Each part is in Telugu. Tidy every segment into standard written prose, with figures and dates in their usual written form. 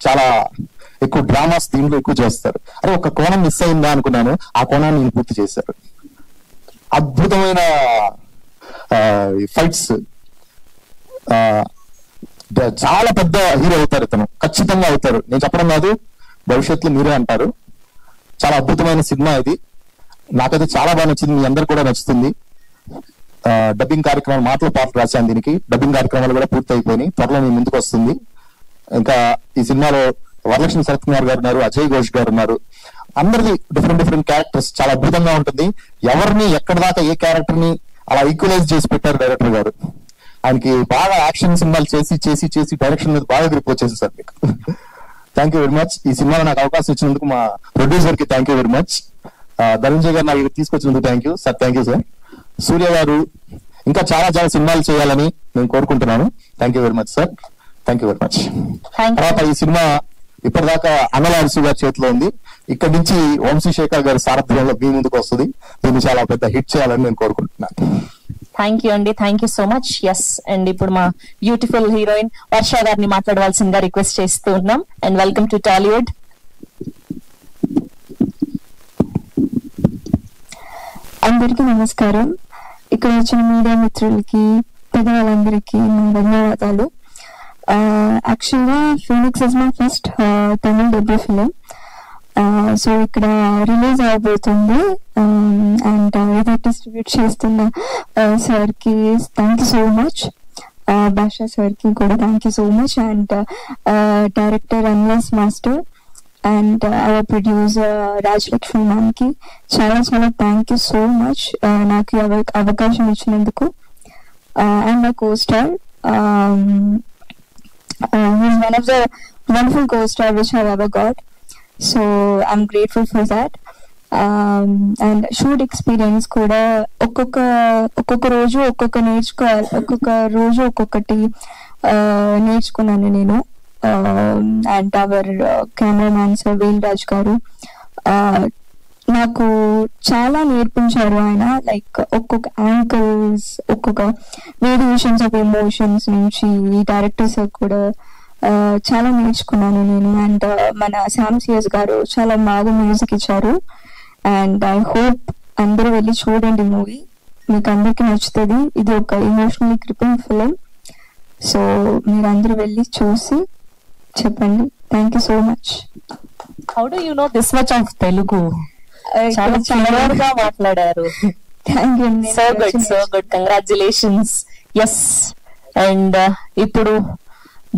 చాలా ఎక్కువ డ్రామాస్ దీంట్లో ఎక్కువ చేస్తారు. అరే ఒక కోణం మిస్ అయిందా అనుకున్నాను, ఆ కోణాన్ని నేను పూర్తి చేశారు. అద్భుతమైన ఫైట్స్, చాలా పెద్ద హీరో అవుతారు ఇతను, ఖచ్చితంగా అవుతారు. నేను చెప్పడం కాదు, భవిష్యత్తులో మీరే అంటారు. చాలా అద్భుతమైన సినిమా ఇది, నాకైతే చాలా బాగా నచ్చింది, మీ అందరు కూడా నచ్చుతుంది. డబ్బింగ్ కార్యక్రమాలు మాటలు పాటలు రాశాను, దీనికి డబ్బింగ్ కార్యక్రమాలు కూడా పూర్తి అయిపోయినాయి, త్వరలో మీ ముందుకు వస్తుంది. ఇంకా ఈ సినిమాలో వరలక్ష్మి శరత్ కుమార్ గారు ఉన్నారు, అజయ్ ఘోష్ గారు ఉన్నారు, అందరిది డిఫరెంట్ క్యారెక్టర్స్, చాలా అద్భుతంగా ఉంటుంది. ఎవరిని ఎక్కడ దాకా ఏ క్యారెక్టర్ ని అలా ఈక్వలైజ్ చేసి పెట్టారు డైరెక్టర్ గారు. ఆయనకి బాగా యాక్షన్ సినిమాలు చేసి చేసి చేసి డైరెక్షన్ మీద బాగా గ్రిప్ వచ్చేసి సార్ మీకు. Thank you very much. ఈ సినిమాలో నాకు అవకాశం ఇచ్చినందుకు మా ప్రొడ్యూసర్ కి thank you very much. Dhananjay garu నాకు తీసుకొచ్చినందుకు thank you sir. Thank you sir. Surya garu ఇంకా చాలా చాలా సినిమాలు చేయాలని నేను కోరుకుంటున్నాను. Thank you very much sir. Thank you very much. తర్వాత ఈ సినిమా ఇప్పటిదాకా అన్నల అరసు గారి చేతిలో ఉంది, ఇక్కడి నుంచి వంశీశేఖర్ గారి సారథ్యంలో మీ ముందుకు వస్తుంది. దీన్ని చాలా పెద్ద హిట్ చేయాలని నేను కోరుకుంటున్నాను. థ్యాంక్ యూ అండి, thank you so much. Yes, and ఇప్పుడు మా బ్యూటిఫుల్ హీరోయిన్ వర్ష గారిని మాట్లాడవలసిందిగా రిక్వెస్ట్ చేస్తూ ఉన్నాం. And welcome to Tollywood. అందరికీ నమస్కారం. ఇక్కడ వచ్చిన మీడియా మిత్రులకి, పెద్దవాళ్ళందరికీ నా ధన్యవాదాలు. యాక్చువల్గా Phoenix is my first Tamil debut film. So ఇక్కడ రిలీజ్ అవబోతుంది అండ్ ఇది డిస్ట్రిబ్యూట్ చేస్తున్న సార్కి thank you so much, Basha సార్కి కూడా thank you so much, and director అన్లాస్ master and our producer Rajalakshmi మ్యామ్కి చాలా చాలా థ్యాంక్ యూ సో మచ్ నాకు అవకాశం ఇచ్చినందుకు. And my co-star, he's one of the wonderful co-star which I've ever got. So I'm grateful for that. And shoot experience కూడా ఒక్కొక్క రోజు ఒక్కొక్క రోజు ఒక్కొక్కటి నేర్చుకున్నాను నేను. అండ్ అవర్ కెమెరామ్యాన్ సార్ వేల్ రాజ్ గారు నాకు చాలా నేర్పించారు. ఆయన లైక్ ఒక్కొక్క యాంగిల్స్, ఒక్కొక్క వేరియేషన్స్ ఆఫ్ ఎమోషన్స్ నుంచి డైరెక్టర్ సార్ కూడా చాలా నేర్చుకున్నాను నేను. అండ్ మన శామ్ సిఎస్ గారు చాలా బాగా మ్యూజిక్ ఇచ్చారు. అండ్ ఐ హోప్ అందరూ వెళ్ళి చూడండి మూవీ, మీకు అందరికి నచ్చుతుంది. ఇది ఒక ఎమోషనల్లీ గ్రిప్పింగ్ ఫిలిం. సో మీరు అందరూ వెళ్ళి చూసి చెప్పండి. Thank you so much. How do you know this much of Telugu? చాలా క్లియర్గా మాట్లాడారు. Thank you. So good, congratulations. Yes, and ఇప్పుడు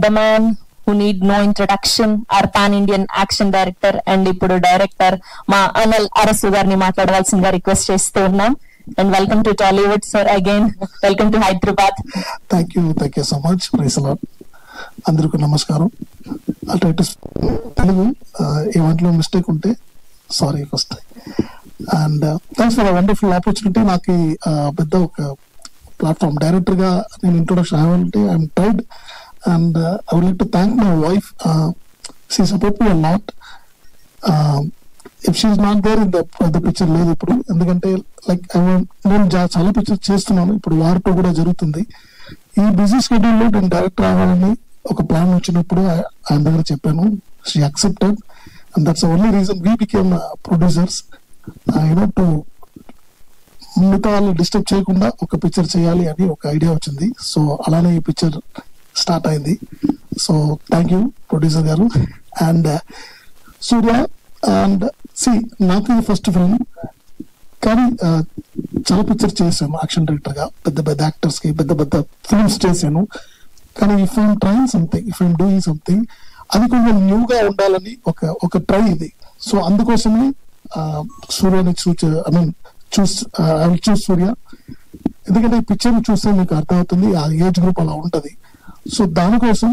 the man who need no introduction, our pan-Indian action director and ఇప్పుడు డైరెక్టర్ మా అనిల్ అరసు గారిని మాట్లాడవలసిందిగా రిక్వెస్ట్ చేస్తూ ఉన్నాం. And welcome to Tollywood sir, again welcome to Hyderabad. Thank you so much. Praise Lord. అందరికీ నమస్కారం. తెలుగు ఏమంట్లో మిస్టేక్ ఉంటే sorry first. And thanks for wonderful opportunity. నాకు పెద్ద ఒక ప్లాట్ఫామ్ డైరెక్టర్ గా నేను ఇంట్రొడక్షన్ అవ్వాలంటే I'm proud. And I would like to thank my wife. She supports me a lot. If she is not there in the picture లేదు ఇప్పుడు, ఎందుకంటే లైక్ నేను చాలా పిక్చర్ చేస్తున్నాను ఇప్పుడు, వారితో కూడా జరుగుతుంది. ఈ బిజీ షెడ్యూల్లో నేను డైరెక్టర్ అవ్వాలని ఒక ప్లాన్ వచ్చినప్పుడు ఆయన దగ్గర చెప్పాను. She accepted and that's only reason we became producers. To మిగతా వాళ్ళు డిస్టర్బ్ చేయకుండా ఒక పిక్చర్ చేయాలి అని ఒక ఐడియా వచ్చింది. సో అలానే ఈ పిక్చర్ స్టార్ట్ అయింది. సో థ్యాంక్ యూ ప్రొడ్యూసర్ గారు. అండ్ సూర్య అండ్ నాకు ఇది ఫస్ట్ ఫిల్మ్, కానీ చాలా పిక్చర్ చేశాను యాక్షన్ డైరెక్టర్ గా, పెద్ద యాక్టర్స్ కి పెద్ద ఫిల్మ్స్ చేశాను. కానీ if I'm trying something, if I'm doing something, అది కొంచెం న్యూగా ఉండాలని ఒక ట్రై ఇది. సో అందుకోసమే సూర్యని చూస్ సూర్య, ఎందుకంటే ఈ పిక్చర్ చూస్తే మీకు అర్థమవుతుంది ఆ ఏజ్ గ్రూప్ అలా ఉంటది. సో దానికోసం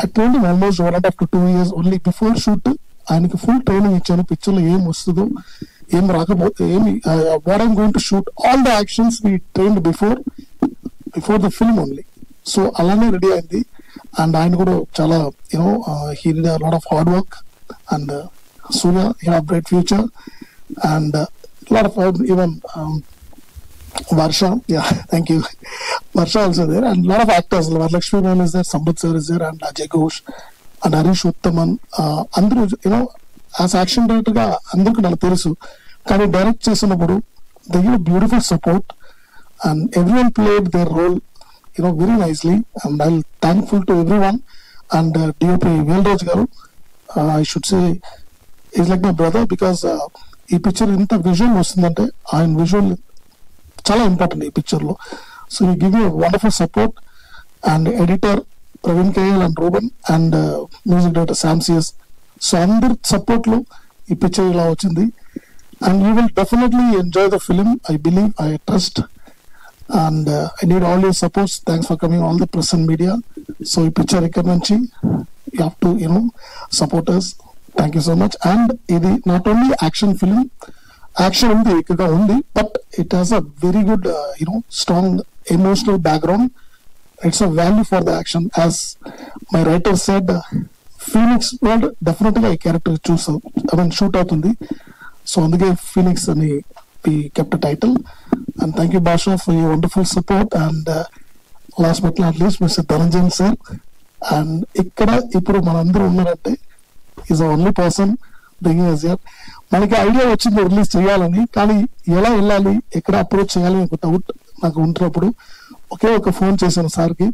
I trained almost 1.5 to 2 years only before shoot. ఆయనకి ఫుల్ ట్రైనింగ్ ఇచ్చాను, పిక్చర్ లో ఏం వస్తుందో ఏం రాకపోతే ఏమి what I'm going to shoot, all the actions we trained before the film only. So అలానే రెడీ అయింది. అండ్ ఆయన కూడా చాలా he did lot of hard work. And Surya he have bright future. And lot of even Varsha, yeah, thank you. Varsha also there, and a lot of actors. Lakshmi ma'am is there, Sambat sir is there, and Ajay Ghosh, and Harish Uthaman అందరూ యూనో యాజ్ యాక్షన్ డైరెక్టర్ గా అందరికీ నాకు తెలుసు, కానీ డైరెక్ట్ చేసినప్పుడు they give beautiful support and everyone played their role very nicely, and I'm thankful to everyone. And DOP Velraj garu, I should say he's like my brother, because ee picture inta visual vastundante ఆయన visual చాలా ఇంపార్టెంట్ ఈ పిక్చర్ లో. So he give me a wonderful support, and editor Praveen KL and Ruben, and music director Sam CS. So అందరి సపోర్ట్ లో ఈ పిక్చర్ ఇలా వచ్చింది, and you will definitely enjoy the film, I believe, I trust. And I need all your support. Thanks for coming, all the press and media. So ఈ picture ఇక్కడ నుంచి you have to support us. Thank you so much. And ఇది not only action film, action ఉంది ఇక్కడ ఉంది, but it has a very good strong emotional background. It's a value for the action. As my writer said, Phoenix World definitely a character shoot అవుతుంది. So అందుకే Phoenix అని we kept a title. And thank you, Basha, for your wonderful support. And last but not least, Mr. Dhananjay sir. And ikkada ippudu manandaru unnarante is the only person bringing us here. మనకి ఐడియా వచ్చింది రిలీజ్ చేయాలని, కానీ ఎలా వెళ్ళాలి, ఎక్కడ అప్రోచ్ చేయాలి ఒక డౌట్ నాకు ఉంటున్నప్పుడు ఒకే ఒక ఫోన్ చేశాను సార్కి,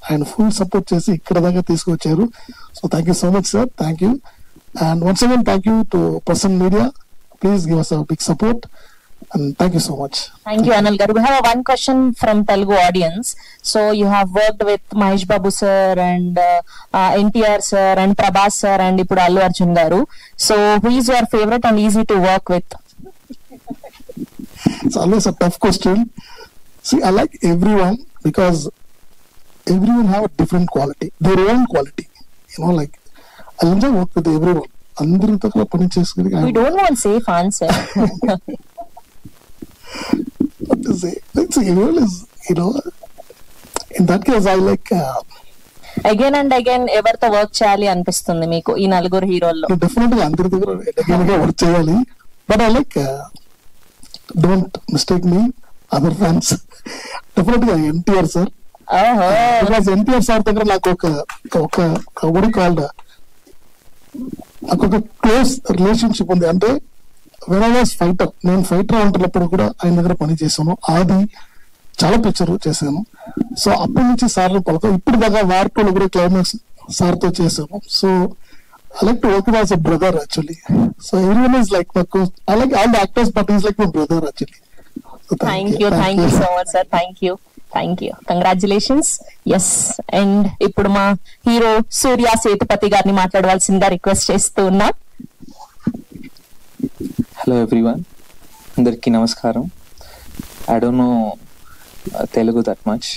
ఆయన ఫుల్ సపోర్ట్ చేసి ఇక్కడ దాకా తీసుకొచ్చారు. So thank you so much sir, thank you. And once again thank you to present media. Please give us a big support, and thank you so much. Thank you, Anil garu. We have one question from Telugu audience. So you have worked with Mahesh Babu sir and NTR sir and Prabhas sir and ipudu Allu Arjun garu. So who is your favorite and easy to work with? It's always a tough question. See, I like everyone because everyone have a different quality, their own quality. Like I enjoy work with everyone. అందరితో పని చేసుకుని We don't want safe answer. What to say? Let's see. In that case, I like. Again and again, ఎవరితో వర్క్ చేయాలి అనిపిస్తుంది మీకు ఈ నలుగురు హీరోల్లో? Definitely అందరి దగ్గర again వర్క్ చేయాలి. But I like. Don't mistake me, other fans. Definitely NTR sir. Because NTR sir దగ్గర నాకు ఒక what do you call that? నాకు ఒక క్లోజ్ రిలేషన్షిప్ ఉంది. అంటే వెన్ ఐ వాజ్ ఫైటర్, నేను ఫైటర్ ఉంటున్నప్పుడు కూడా ఆయన దగ్గర పని చేశాను. ఆది చాలా పిక్చర్ చేశాను. సో అప్పటి నుంచి సార్లు పలక ఇప్పుడు దాకా వార్తలు కూడా క్లైమాక్స్ సార్తో చేశాను. So I like to work as a brother actually. So everyone is like I like all the actors, but is like my brother actually. Thank you so much sir, thank you, congratulations. Yes, and ఇప్పుడు మా హీరో సూర్య సేతుపతి గారిని మాట్లాడవలసిందిగా రిక్వెస్ట్ చేస్తూ ఉన్నా. హలో ఎవ్రీవన్, అందరికీ నమస్కారం. I don't know Telugu that much.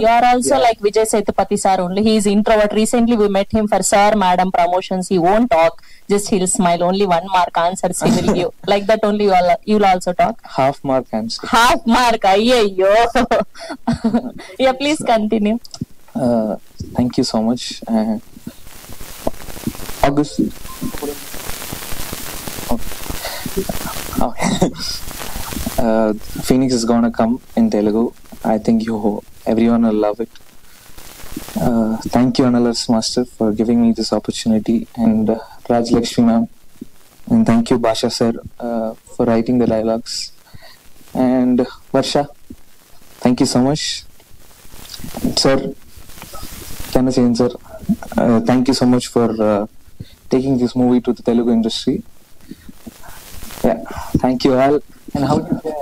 You are also like Vijay Sethupathi sir only. He is introvert. Recently we met him for sir madam promotions. He won't talk, just he'll smile. Only 1 mark answers he will give. Like that only you'll also talk. Half mark answer. Half mark. Ayyo. Yeah, please continue. Thank you so much. August. Phoenix is gonna come in Telugu. I think everyone will love it. Thank you, Analas Master, for giving me this opportunity, and Raj Lakshmi ma'am, and thank you, Basha sir, for writing the dialogues, and Varsha, thank you so much, sir. Kanasen sir, thank you so much for taking this movie to the Telugu industry. Yeah, thank you all. And how do you say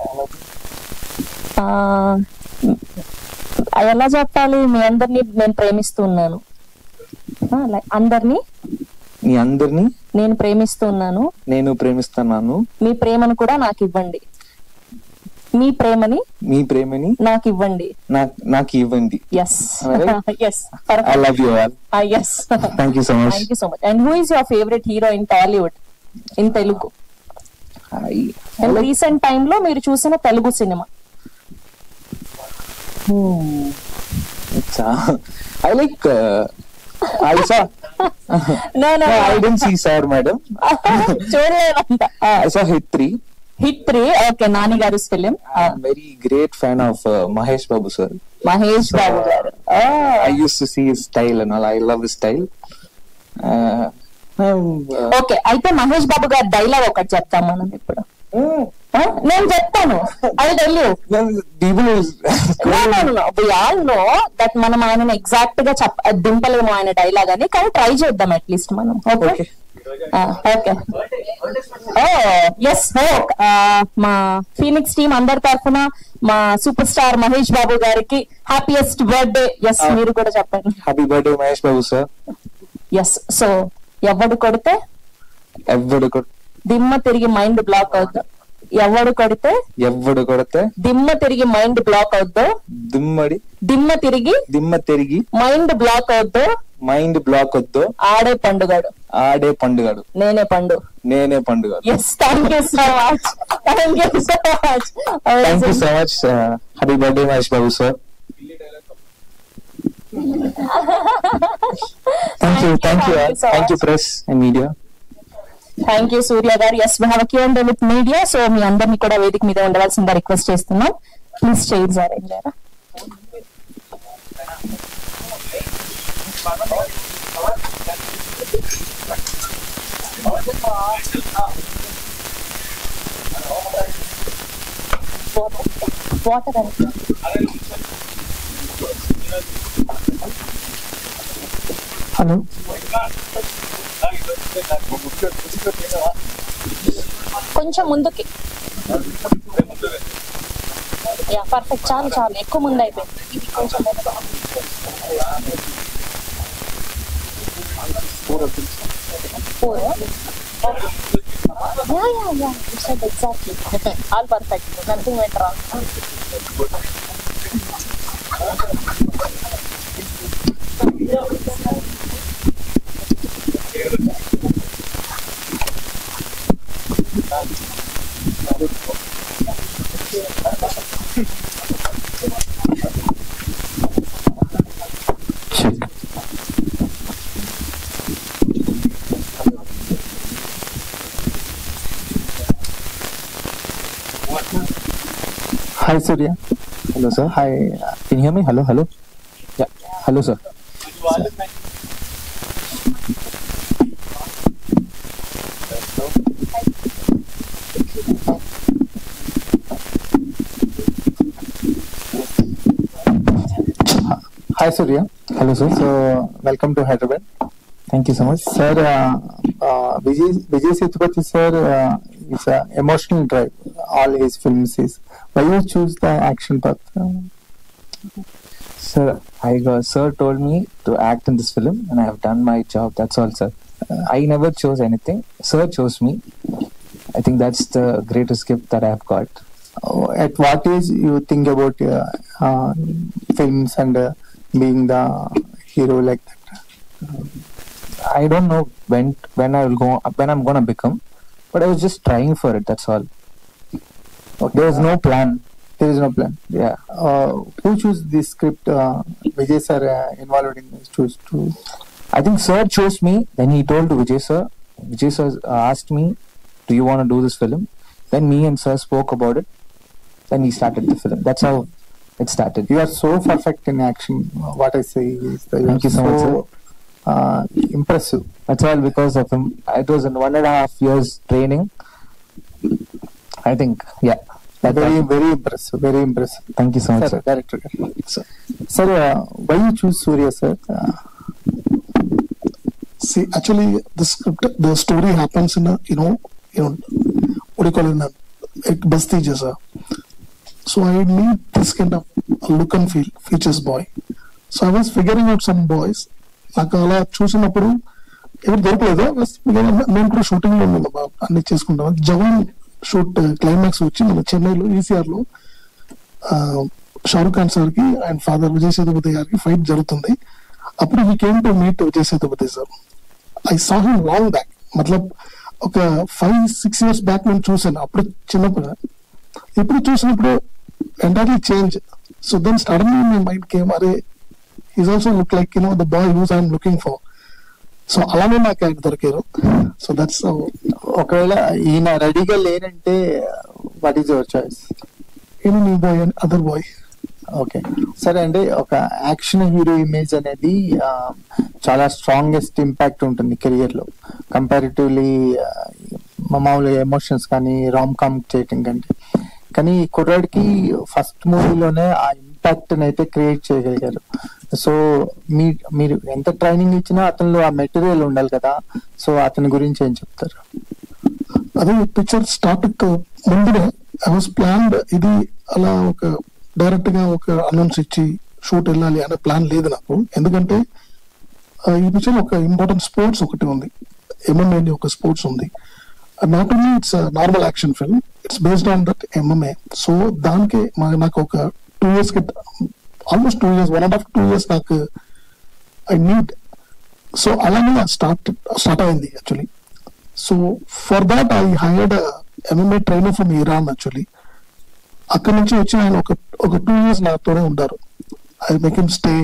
ఎలా చెప్పాలి? మీ అందరినీ నేను ప్రేమిస్తున్నాను. అందరినీ నేను ప్రేమిస్తున్నాను. మీ ప్రేమను కూడా నాకు ఇవ్వండి. మీ ప్రేమని నాకు ఇవ్వండి. Yes. Yes. I love you all. Yes. Thank you so much. And who is your favorite hero in Tollywood, in Telugu? Recent time లో మీరు చూసిన Telugu cinema? I like Aisha. No, I didn't see sir, madam. చూడలేదంట. I saw Hit 3. Okay, Nani garu's film. I'm very great fan of Mahesh Babu sir. Mahesh Babu garu. I used to see his style and all. I love his style. Okay, అయితే మహేష్ బాబు గారి డైలాగ్ ఒకటి చెప్తాం మనం ఇప్పుడు. నేను చెప్తాను, I tell you. We all know that మనం ఆయన ఎగ్జాక్ట్ గా దింపలేము ఆయన డైలాగ్ అని, కానీ ట్రై చేద్దాం అట్లీస్ట్ మనం. Okay okay yes. మా ఫీనిక్స్ టీమ్ అందరి తరఫున మా సూపర్ స్టార్ మహేష్ బాబు గారికి హ్యాపీయెస్ట్ బర్త్డే. ఎస్, మీరు కూడా చెప్పండి. Happy birthday Mahesh Babu sir. Yes. So ఎవడు కొడితే దిమ్మ తిరిగి మైండ్ బ్లాక్ అవుద్దు. ఎవడు కొడితే దిమ్మ తిరిగి మైండ్ బ్లాక్ అవుద్దు. దిమ్మ తిరిగి మైండ్ బ్లాక్ అవుద్దు. ఆడే పండుగాడు. నేనే Pandu. Yes, thank you so much. Happy birthday Mahesh Babu sir. Thank you press and media. Thank you Surya garu. Yes, we have Q&A with media. So మీ అందరినీ కూడా వేదిక మీద ఉండవలసిందిగా రిక్వెస్ట్ చేస్తున్నాం. ప్లీజ్ చైర్స్ అరేంజ్ చేయరా. వాటర్ అంటే హలో, కొంచెం ముందుకి. Yeah, perfect. చాలు ఎక్కువ ముందు అయిపోయింది. ఇది కొంచెం exactly all perfect. Nothing went wrong. Hi Surya. Hello sir. Hi. Can you hear me? Hello. Yeah. Hello sir. Hi Surya. Hello sir. So welcome to Hyderabad. Thank you so much, sir. Vijay Sethupathi sir is an emotional drive. All his films is. Why you choose the action path? Sir, sir told me to act in this film, and I have done my job. That's all, sir. I never chose anything. Sir chose me. I think that's the greatest gift that I have got. At what age you think about films and being the hero like that? I don't know when I'm gonna become, but I was just trying for it. That's all. Okay. There is no plan. Yeah. Who chose this script? Vijay sir involved in this? I think sir chose me. Then he told to Vijay sir. Vijay sir asked me, "Do you want to do this film?" Then me and sir spoke about it. Then we started the film. That's how it started. You are so perfect in action. What I say is that thank you so much, sir. Impressive. That's all because of him. It was in 1.5 years training. I think, yeah. Very impressive. Very impressive. Thank you so much, sir. Director. Sir, why you choose Surya, sir? see, actually, the story happens in a, what do you call it, a Basti Jaisa. So I need this kind of look and feel, features boy. So I was figuring out some boys. నాకు అలా చూసినప్పుడు ఎవరు దొరకలేదు. మేము కూడా షూటింగ్ లో ఉన్నాం, అన్ని చేసుకుంటాం. జవాన్ షూట్ క్లైమాక్స్ వచ్చి మన చెన్నైలో ఈసీఆర్ లో షారుఖ్ ఖాన్ సార్ కి అండ్ ఫాదర్ విజయ్ సేతుపతి గారికి ఫైట్ జరుగుతుంది. అప్పుడు he came to meet Vijay Sethupathi sir. I saw him long back, మతలబ్ ఒక 5-6 years బ్యాక్ నేను చూసాను. అప్పుడు చిన్నప్పుడు, ఇప్పుడు చూసినప్పుడు entirely change. So then suddenly my mind came, అరే is also look like the boy whose I'm looking for. So అలానే నాకు ఆయన దొరికారు. So that's. ఒకవేళ ఈయన రెడీగా లేనంటే what is your choice? Any new boy and other boy. Okay సరే అండి. ఒక యాక్షన్ హీరో ఇమేజ్ అనేది చాలా స్ట్రాంగెస్ట్ ఇంపాక్ట్ ఉంటుంది కెరియర్ లో కంపారిటివ్లీ మామూలుగా ఎమోషన్స్ కానీ రామ్ కామ్ చేయటం కంటే. కానీ కుర్రాడికి ఫస్ట్ మూవీలోనే ఆ ఇంపాక్ట్ అయితే క్రియేట్ చేయగలిగారు. సో మీరు ఎంత ట్రైనింగ్ ఇచ్చినా అతనిలో ఆ మెటీరియల్ ఉండాలి కదా, సో అతని గురించి ఏం చెప్తారు? అదే పిక్చర్ స్టార్ట్ ముందునే ఐ వాస్ ప్లాన్డ్. ఇది అలా ఒక డైరెక్ట్ గా ఒక అనౌన్స్ ఇచ్చి షూట్ వెళ్ళాలి అనే ప్లాన్ లేదు నాకు. ఎందుకంటే ఈ పిక్చర్ ఒక ఇంపార్టెంట్ స్పోర్ట్స్ ఒకటి ఉంది, ఎంఎంఏ అని ఒక స్పోర్ట్స్ ఉంది. Not only it's normal action film, it's based on that MMA. So దానికి నాకు ఒక 2 years ఆల్మోస్ట్ 2 years 1.5 2 years నాకు ఐ నీడ్. సో అలానే స్టార్ట్ అయింది actually. So for that I hired MMA trainer from Iran actually. అక్కడ నుంచి వచ్చి ఆయన ఒక 2 years నాతోనే ఉంటారు. I make him stay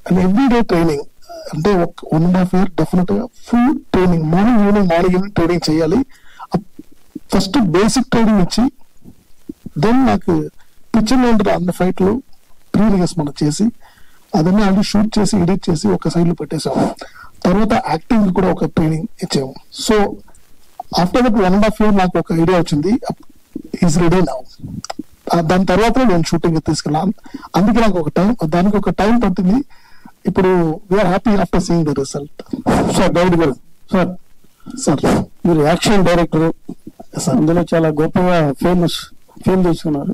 and every day training. అంటే 1.5 year డెఫినెట్ గా full training, morning evening training చేయాలి. ఫస్ట్ బేసిక్ ట్రైనింగ్ ఇచ్చి దెన్ నాకు పిక్చర్ లో ఉంటుంది అన్ని ఫైట్లు ప్రీ రిహర్స్ మనం చేసి అదన్నీ ఆల్రెడీ షూట్ చేసి ఎడిట్ చేసి ఒక సైడ్ లో పెట్టేసాము. తర్వాత యాక్టింగ్ కూడా ఒక ట్రైనింగ్ ఇచ్చాము. సో ఆఫ్టర్ దట్ 1.5 year నాకు ఒక ఐడియా వచ్చింది, ఈజ్ రెడీ నౌ. దాని తర్వాత నేను షూటింగ్ తీసుకెళ్ళాను. అందుకే నాకు దానికి ఒక టైం పట్టింది. ఇప్పుడు we are happy after seeing the result. Sir Goud garu, sir మీరు యాక్షన్ డైరెక్టర్, అందులో చాలా గొప్పగా ఫేమ్ తెచ్చుకున్నారు.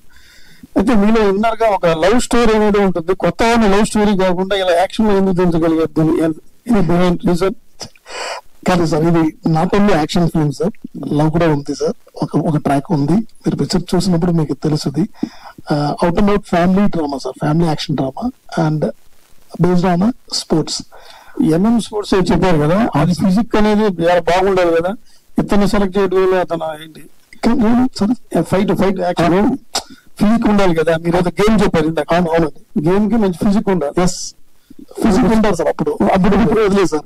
అయితే మీలో ఇన్నర్ గా ఒక లవ్ స్టోరీ అనేది ఉంటుంది. కొత్త లవ్ స్టోరీ కాకుండా ఇలా యాక్షన్ లో ఎందుకు దించగలిగారు? బిహైండ్ రీజన్ కాదు సార్, ఇది not only action film sir, love కూడా ఉంది సార్. ఒక ట్రాక్ ఉంది, మీరు పిక్చర్ చూసినప్పుడు మీకు తెలుస్తుంది. Out and out family drama sir, family action drama and based on sports. MM sports చెప్పారు కదా, అది ఫిజిక్ అనేది బాగుండాలి కదా. ఇతను సెలెక్ట్ చేయడం అతను ఏంటి ఫైట్ యాక్షన్ ఫిజిక్ ఉండాలి కదా. మీరు ఏదో గేమ్ చెప్పారు ఇందాక. అవునండి, గేమ్ కి మంచి ఫిజిక్ ఉండాలి. ఎస్, ఫిజిక్ ఉంటారు సార్. ఇప్పుడు వదిలేదు సార్,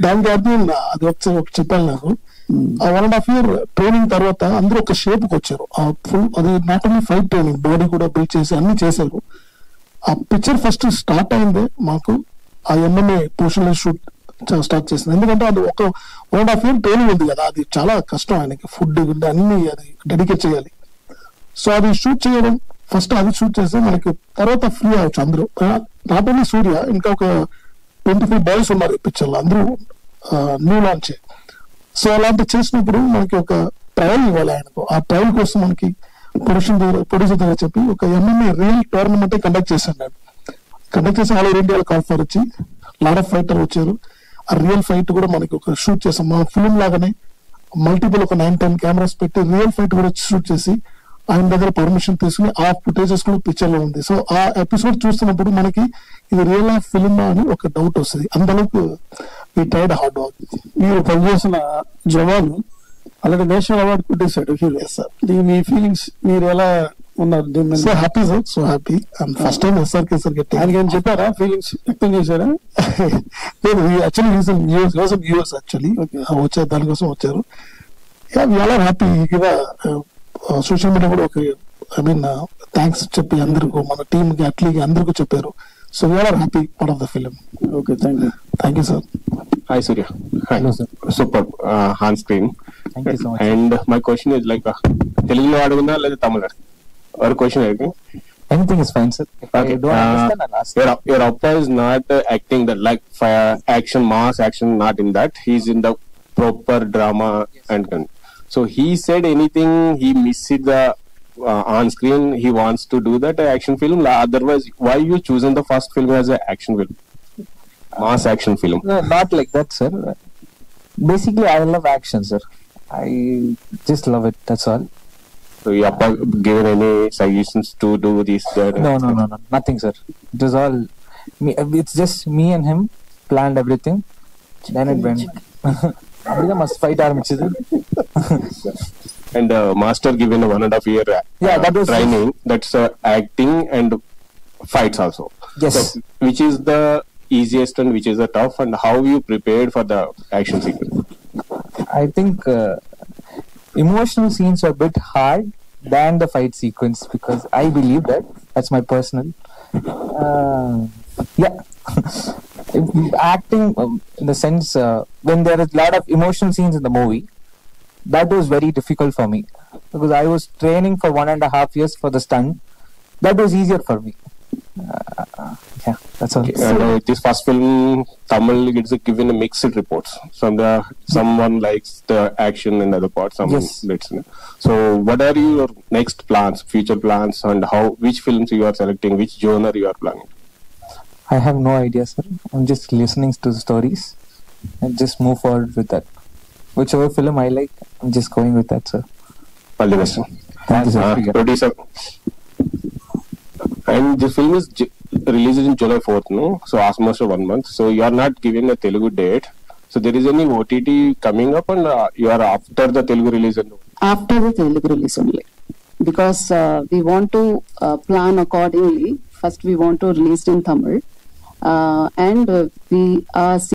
దానికి అర్థం అది ఒకసారి చెప్పాను నాకు. ఆ 1.5 year ట్రైనింగ్ తర్వాత అందరూ ఒక షేప్ కి వచ్చారు. ఫుల్ అది not only fight training, body కూడా బిల్డ్ చేసి అన్ని చేశారు. ఆ పిక్చర్ ఫస్ట్ స్టార్ట్ అయిందే మాకు ఆ ఎంఎంఏ పోర్షన్ లో షూట్ స్టార్ట్ చేసింది. ఎందుకంటే అది ఒక 1.5 year ట్రైనింగ్ ఉంది కదా, అది చాలా కష్టం. ఆయనకి ఫుడ్ అన్ని అది డెడికేట్ చేయాలి. సో అది షూట్ చేయడం ఫస్ట్ అది షూట్ చేస్తే మనకి తర్వాత ఫ్రీ అవ్వచ్చు అందరూ. నాట్ ఓన్లీ సూర్య, ఇంకా ఒక 25 boys ఉన్నారు ఈ పిక్చర్ లో, అందరూ న్యూ లాంచ్. సో అలాంటి చేసినప్పుడు మనకి ఒక ట్రయల్ ఇవ్వాలి ఆయనకు. ఆ ట్రయల్ కోసం మనకి ప్రొడ్యూసర్ దగ్గర చెప్పి ఒక ఎంఎంఏ రియల్ టోర్నమెంట్ కండక్ట్ చేశాను నేను. కండక్ట్ చేసి ఆల్ ఓవర్ ఇండియాలో కాల్ఫర్ వచ్చి లాట్ ఆఫ్ ఫైటర్ వచ్చారు. ఆ రియల్ ఫైట్ కూడా మనకి ఒక షూట్ చేసాం. మా ఫిల్మ్ లాగానే మల్టిపుల్ ఒక 9-10 cameras పెట్టి రియల్ ఫైట్ కూడా షూట్ చేసి ఆయన దగ్గర పర్మిషన్ తీసుకుని ఆ ఫుటేజెస్ కూడా పిక్చర్ లో ఉంది. సో ఆ ఎపిసోడ్ చూస్తున్నప్పుడు మనకి ఇది రియల్ లైఫ్ ఫిల్మ్ అని ఒక డౌట్ వస్తుంది. అంతలోపు ఈ ట్రైడ్ హార్డ్ వర్క్. మీరు పనిచేసిన జవాన్ అలాగే నేషనల్ అవార్డు కొట్టేశాడు హీరో. మీ ఫీలింగ్స్ మీరు ఎలా ఉన్నారు? So happy sir, so happy. And first time SRK sir గట్టి ఆయనకి ఏం చెప్పారా? ఫీలింగ్స్ వ్యక్తం చేశారా? లేదు, యాక్చువల్లీ యూఎస్ యాక్చువల్లీ వచ్చారు, దానికోసం వచ్చారు. హ్యాపీ. సోషల్ మీడియా కూడా ఒక థ్యాంక్స్ చెప్పి అందరికీ, మన టీమ్ కి అట్లీకి అందరికీ చెప్పారు. So we are happy part of the film. Okay, thank you sir. Hi Surya. Hi. Hello, sir. Super on screen. Thank you so much. And my question is like Telugu adugunda leda Tamil? Or question is Anything is fine, sir. If okay. I don't understand, I'll ask. Your Appa is not acting that like action, mass action, not in that. He's in the proper drama. Yes. And so he said anything he missed the on screen. He wants to do that action film. Otherwise, why you chosen the first film as an action film? Mass action film. No, not like that, sir. Basically, I love action, sir. I just love it. That's all. So you have given any suggestions to do this? No. Nothing, sir. It was all me. It's just me and him planned everything. Then it went. Abhida must fight armichidi. And master given a 1.5 year that was training. That's acting and fights also. Yes. So, which is the easiest and which is the tough, and how you prepared for the action sequence? I think emotional scenes are a bit hard, than the fight sequence, because I believe that's my personal. Yeah. Acting, in the sense, when there is a lot of emotional scenes in the movie, that was very difficult for me, because I was training for 1.5 years for the stunt. That was easier for me. Yeah, that's all. And this first film, Tamil gets given a mixed reports. Someone likes the action and other parts. Someone Yes. So, what are your next plans, future plans, and which films you are selecting, which genre you are planning? I have no idea, sir. I'm just listening to the stories and just move forward with that. Whichever film I like, I'm just going with that, sir. All the best. Thank you, sir. Producer. And the film is released in July 4th, no? So almost 1 month. So you are not giving a Telugu date. So there is any OTT coming up, and you are after the Telugu release? After the Telugu release only. Because we want to plan accordingly. First we want to release in Tamil. And we are